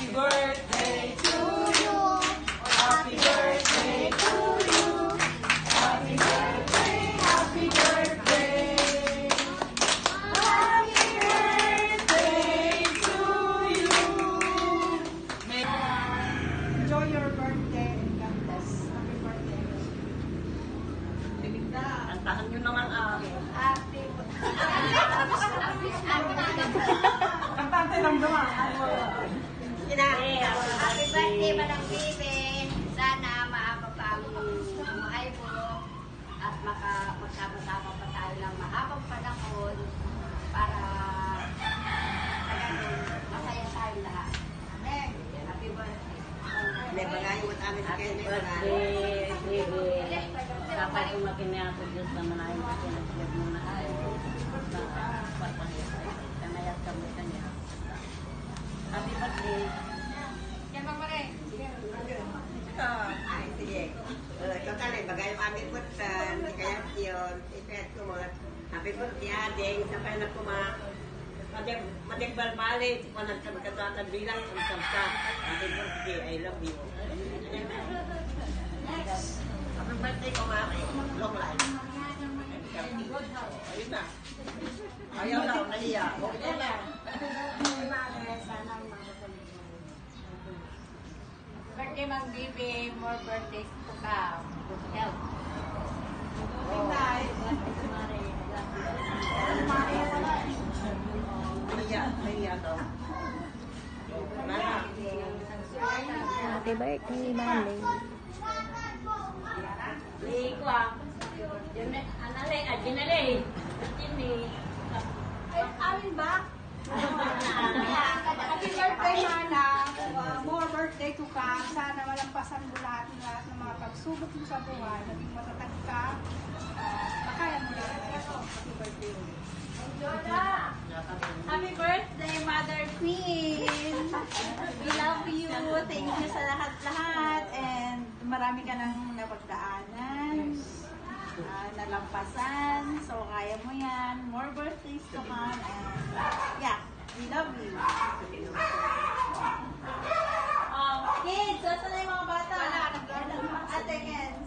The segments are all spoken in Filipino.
Happy birthday to you. Happy birthday to you. Happy birthday, happy birthday. Happy birthday to you. Enjoy your birthday and God bless. Happy birthday. Kantahan nyo naman Happy Kantante lang naman. Happy birthday, Manang Bibi. Sana maaba pa ang buhay mo at magkama-sama pa tayo ng mahabang panahon para sa ganun, masaya tayo lahat. Amen. Happy birthday. Happy birthday, baby. Dapat kung makiniyako Diyos naman ay makinagpag mo na ay kanayat kami kanya. Happy birthday. Yan pa rin. Sige. Ikaw tayo, bagay kami po kaya yun. Ipet ko mo. Happy birthday, ading. Sapay na po madigbal-balik. Kung nagkabagkatuatan bilang ang samsa. Happy birthday, I love you. Happy birthday, kumari. Long life. Ayun na. Ayaw na, nahiya. Okay na. Sana birthday, Mang Bibi. More birthdays to come. Good health. Nahiya daw. Nana. Happy birthday, Manny. Ligo ah. Anale, adinale. Jimmy. Ay, alin ba? Happy birthday, Mana. More birthday to come. Sana malampasan mo lahat ng mga pagsubok mo sa buhay. Naging matatag ka. Makaya mo lahat na ito. Happy birthday. Joda! Happy birthday, Mother Queen! We love you. Thank you sa lahat-lahat. And marami ka nang napagdaanan, nalampasan. So, kaya mo yan. More birthdays to come. And yeah, we love you. Kids, saan na yung mga bata? Wala, Ate Gens.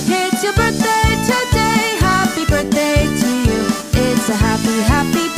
It's your birthday today. Happy birthday to you. It's a happy, happy